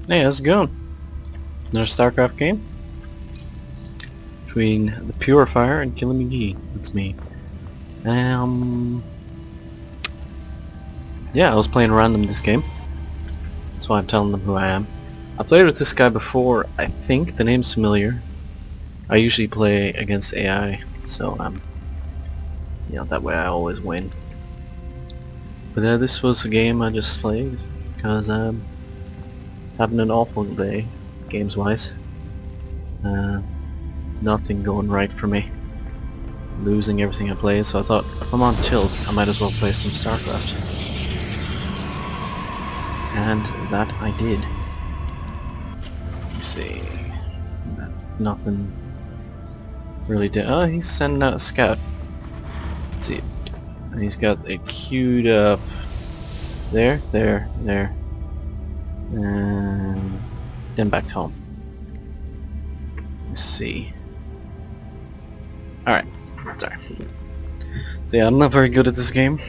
Hey, how's it going? Another StarCraft game? Between the Purifier and Killing McGee. That's me. Yeah, I was playing random this game. That's why I'm telling them who I am. I played with this guy before. I think the name's familiar. I usually play against AI, so that way I always win. But this was a game I just played because I'm having an awful day, games-wise. Nothing going right for me. Losing everything I play, so I thought if I'm on tilt, I might as well play some StarCraft. And that I did. Let me see. Nothing really did. Oh, he's sending out a scout. Let's see. And he's got it queued up there, and then back to home. Let's see. Alright, sorry. So yeah, I'm not very good at this game.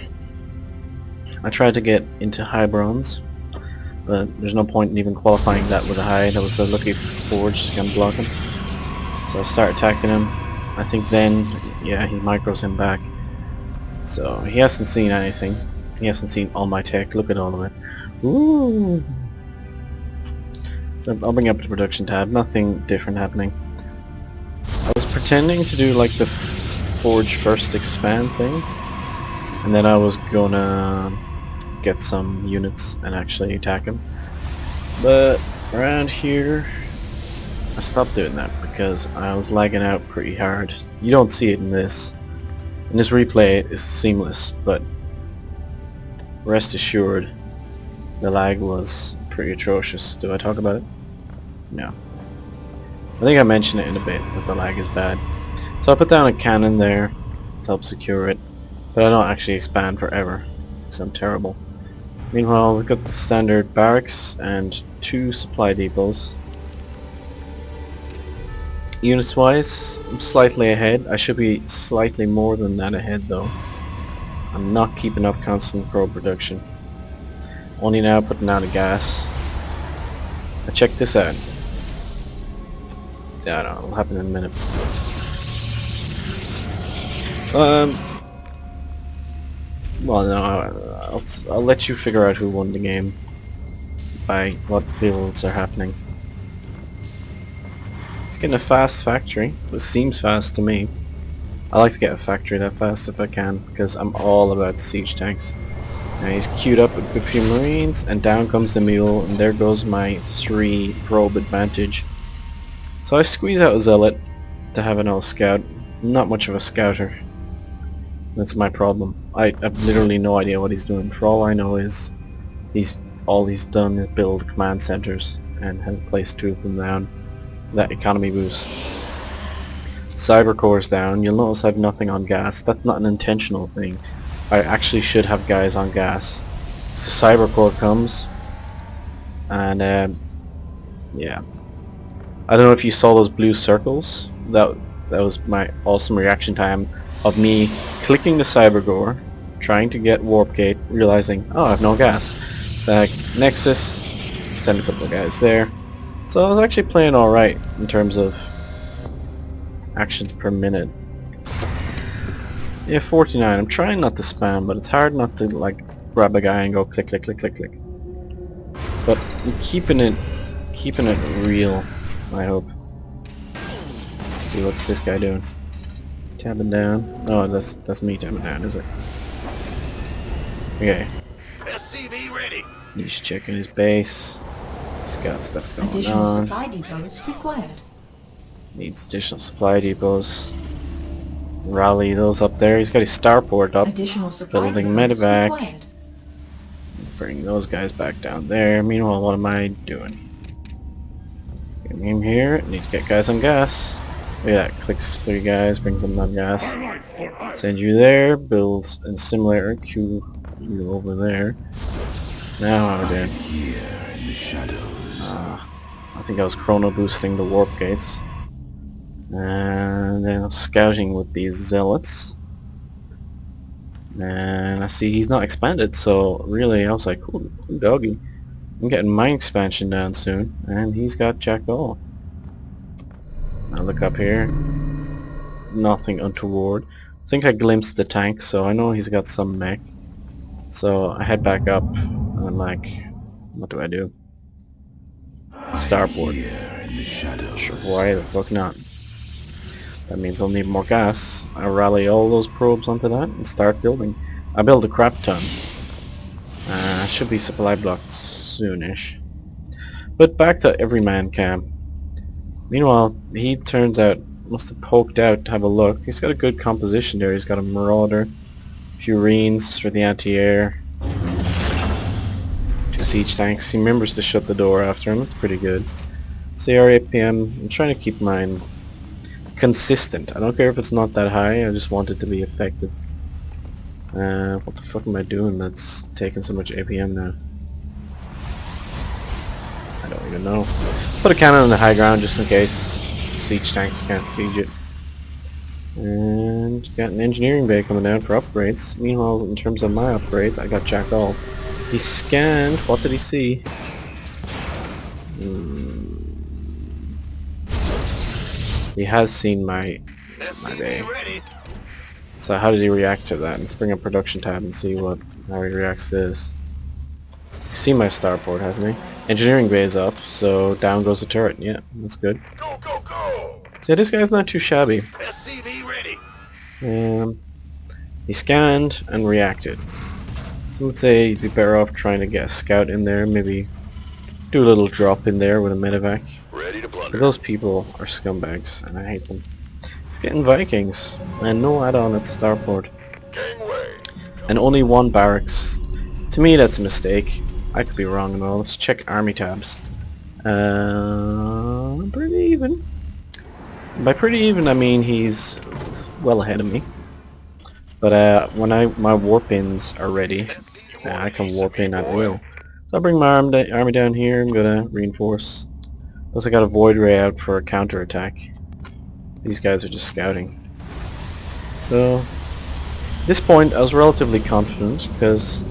I tried to get into high bronze, but there's no point in even qualifying that with a high. That was a lucky forge to block him. So I start attacking him. I think then, yeah, he micros him back. So he hasn't seen anything. He hasn't seen all my tech. Look at all of it. Ooh. So I'll bring up the production tab. Nothing different happening. I was pretending to do like the forge first expand thing, and then I was gonna get some units and actually attack him. But around here, I stopped doing that because I was lagging out pretty hard. You don't see it in this. In this replay, it's seamless, but rest assured, the lag was pretty atrocious. Do I talk about it? No. I think I mentioned it in a bit, that the lag is bad. So I put down a cannon there to help secure it, but I don't actually expand forever, because I'm terrible. Meanwhile, we've got the standard barracks and 2 supply depots. Units wise, I'm slightly ahead. I should be slightly more than that ahead though. I'm not keeping up constant probe production. Only now putting out a gas. Now check this out. Yeah, I don't know, it'll happen in a minute. Well, no, I'll let you figure out who won the game by what builds are happening. It's getting a fast factory. It seems fast to me. I like to get a factory that fast if I can, because I'm all about the siege tanks. Now he's queued up with a few marines, and down comes the mule, and there goes my 3 probe advantage. So I squeeze out a zealot to have an old scout. I'm not much of a scouter. That's my problem. I have literally no idea what he's doing. For all I know is all he's done is build command centers and has placed 2 of them down. That economy boost. Cyber core's down. You'll notice I have nothing on gas. That's not an intentional thing. I actually should have guys on gas. So cyber core comes, and yeah. I don't know if you saw those blue circles. That was my awesome reaction time of me clicking the cyber core, trying to get warp gate, realizing, oh, I have no gas. Nexus, send a couple of guys there. So I was actually playing alright in terms of actions per minute. Yeah, 49. I'm trying not to spam, but it's hard not to like grab a guy and go click, click, click, click, click. But I'm keeping it real, I hope. Let's see, what's this guy doing? Tabbing down. Oh, that's me tabbing down, is it? Okay. SCV ready. He's checking his base. He's got stuff going Additional on. supply depots required. Needs additional supply depots. Rally those up there. He's got his starport up. Additional supply Building depots medevac. required. Bring those guys back down there. Meanwhile, what am I doing? Get him here. Need to get guys on gas. Look at that. Clicks 3 guys, brings them on gas. Send you there. Builds a simulator. Queue you over there. Now how are we doing? I think I was chrono boosting the warp gates. And then I'm scouting with these zealots. And I see he's not expanded, so really I was like, cool doggy. I'm getting my expansion down soon, and he's got jack all. Now look up here. Nothing untoward. I think I glimpsed the tank, so I know he's got some mech. So I head back up, and I'm like, what do I do? Starboard. Sure, why the fuck not? That means I'll need more gas. I rally all those probes onto that and start building. I build a crap ton. Should be supply blocked soonish. But back to Everyman Cam. Meanwhile, he turns out must have poked out to have a look. He's got a good composition there. He's got a Marauder, a few Reens for the anti-air, 2 siege tanks. He remembers to shut the door after him. It's pretty good. CR8PM. I'm trying to keep mine consistent. I don't care if it's not that high. I just want it to be effective. What the fuck am I doing that's taking so much APM now? I don't even know. Put a cannon on the high ground just in case siege tanks can't siege it. And got an engineering bay coming down for upgrades. Meanwhile, in terms of my upgrades, I got jack all. He scanned. What did he see? He has seen my bay. So how did he react to that? Let's bring up production tab and see how he reacts to this. He's seen my starport, hasn't he? Engineering bay is up, so down goes the turret. Yeah, that's good. Go, go, go! See, this guy's not too shabby. SCV ready. He scanned and reacted. Some would say you'd be better off trying to get a scout in there, maybe do a little drop in there with a medevac. Ready to plunder. But those people are scumbags, and I hate them. He's getting Vikings, and no add-on at starport. Gangway. And only 1 barracks. To me, that's a mistake. I could be wrong and all. Let's check army tabs. Pretty even. By pretty even, I mean he's well ahead of me. But when my warp ins are ready, I can warp in at will. So I'll bring my army down here. I'm gonna reinforce. Plus I got a void ray out for a counter attack. These guys are just scouting. So at this point I was relatively confident because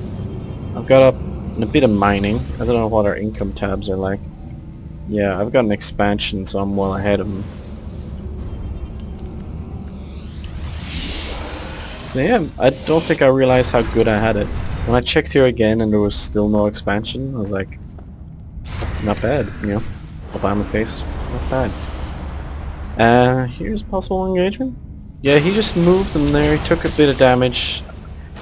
I've got up in a bit of mining. I don't know what our income tabs are like. Yeah, I've got an expansion, so I'm well ahead of them. So yeah, I don't think I realized how good I had it. When I checked here again and there was still no expansion, I was like, not bad, you know. Obama face, not bad. Here's possible engagement. Yeah, he just moved them there, he took a bit of damage.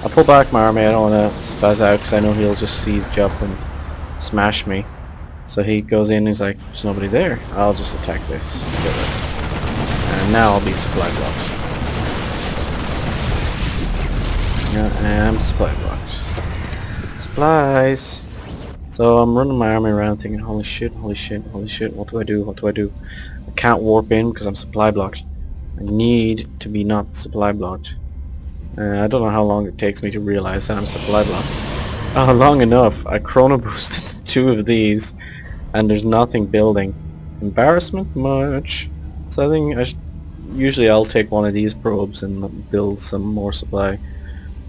I'll pull back my army, I don't want to spaz out because I know he'll just siege up and smash me. So he goes in, he's like, there's nobody there, I'll just attack this. And now I'll be supply blocked. Yeah, I'm supply blocked. Supplies! So I'm running my army around thinking, holy shit, holy shit, holy shit, what do I do, what do I do? I can't warp in because I'm supply blocked. I need to be not supply blocked. I don't know how long it takes me to realize that I'm supply blocked. Long enough. I chrono boosted 2 of these and there's nothing building. Embarrassment? Much. So I think usually I'll take one of these probes and build some more supply.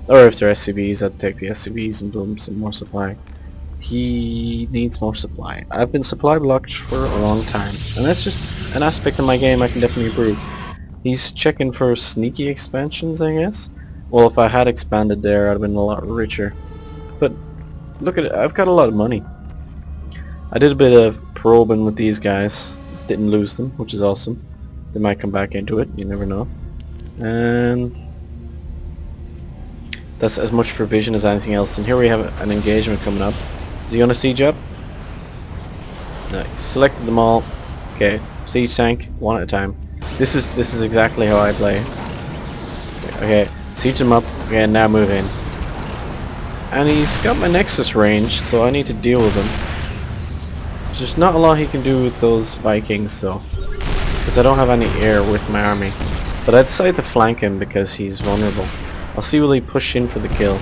Or if they're SCVs, I'd take the SCVs and build some more supply. He needs more supply. I've been supply blocked for a long time, and that's just an aspect of my game I can definitely improve. He's checking for sneaky expansions, I guess. Well, if I had expanded there, I'd have been a lot richer. But look at it, I've got a lot of money. I did a bit of probing with these guys, didn't lose them, which is awesome. They might come back into it, you never know. And that's as much for vision as anything else. And here we have an engagement coming up. Is he gonna siege up? No, he selected them all. Okay, siege tank, 1 at a time. This is exactly how I play. Okay, siege them up. Okay, now move in. And he's got my Nexus ranged, so I need to deal with him. There's not a lot he can do with those Vikings though, because I don't have any air with my army. But I decided to flank him because he's vulnerable. I'll see will he push in for the kill.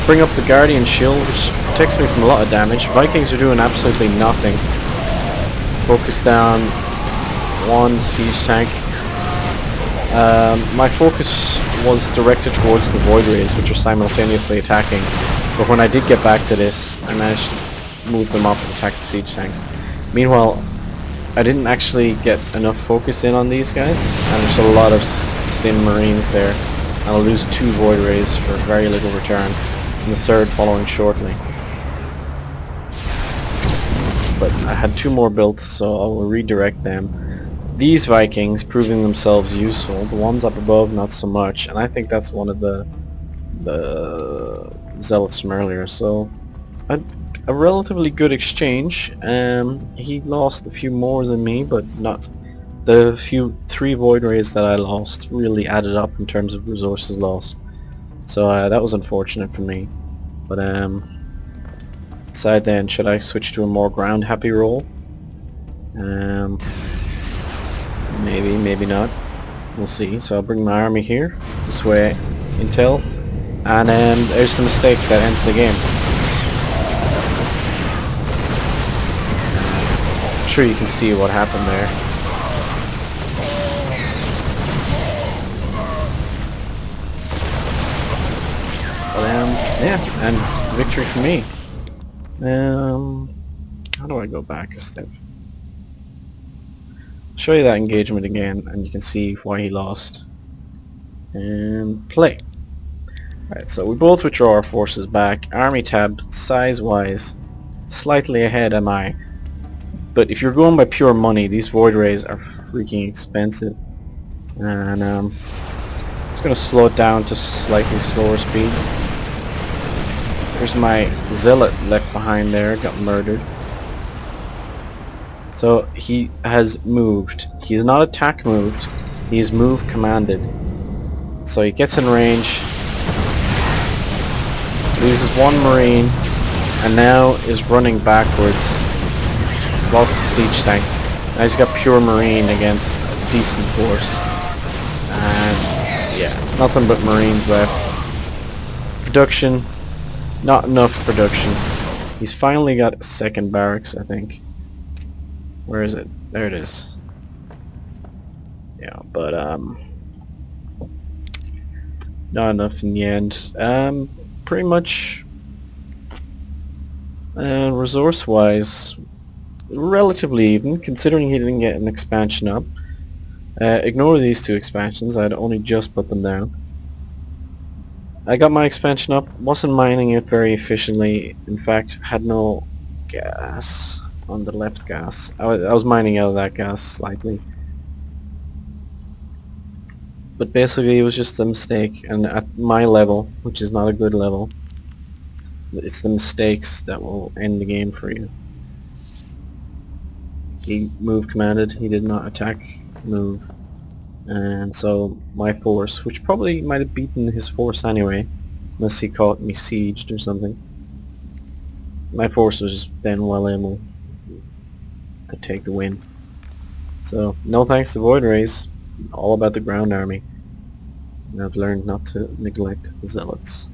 Bring up the Guardian Shield, which protects me from a lot of damage. Vikings are doing absolutely nothing. Focus down 1 siege tank. My focus was directed towards the Void Rays, which are simultaneously attacking. But when I did get back to this, I managed to move them up and attack the siege tanks. Meanwhile, I didn't actually get enough focus in on these guys, and there's a lot of Stin Marines there. And I'll lose 2 Void Rays for very little return, and the third following shortly. But I had 2 more built, so I will redirect them. These Vikings proving themselves useful, the ones up above not so much, and I think that's one of the zealots from earlier, so a relatively good exchange. He lost a few more than me, but not the 3 Void Rays that I lost really added up in terms of resources lost, so that was unfortunate for me. But decide then, should I switch to a more ground happy role? Maybe, maybe not. We'll see. So I'll bring my army here, this way, intel, and there's the mistake that ends the game. I'm sure you can see what happened there. But yeah, and victory for me. How do I go back a step? Show you that engagement again, and you can see why he lost. And play. Right, so we both withdraw our forces back. Army tab, size-wise, slightly ahead am I. But if you're going by pure money, these Void Rays are freaking expensive. And it's going to slow it down to slightly slower speed. There's my zealot left behind there, got murdered. So he has moved. He is not attack moved, he is move commanded. So he gets in range, loses 1 marine, and now is running backwards. Lost the siege tank. Now he's got pure marine against a decent force. And yeah, nothing but marines left. Production, not enough production. He's finally got a 2nd barracks, I think. Where is it? There it is. Yeah, but not enough in the end. Pretty much resource-wise, relatively even, considering he didn't get an expansion up. Ignore these 2 expansions, I'd only just put them down. I got my expansion up, wasn't mining it very efficiently, in fact had no gas on the left gas. I was mining out of that gas slightly. But basically it was just a mistake, and at my level, which is not a good level, it's the mistakes that will end the game for you. He move commanded, he did not attack move. And so my force, which probably might have beaten his force anyway, unless he caught me sieged or something. My force was then well able to take the win. So no thanks to Void Rays, all about the ground army. And I've learned not to neglect the zealots.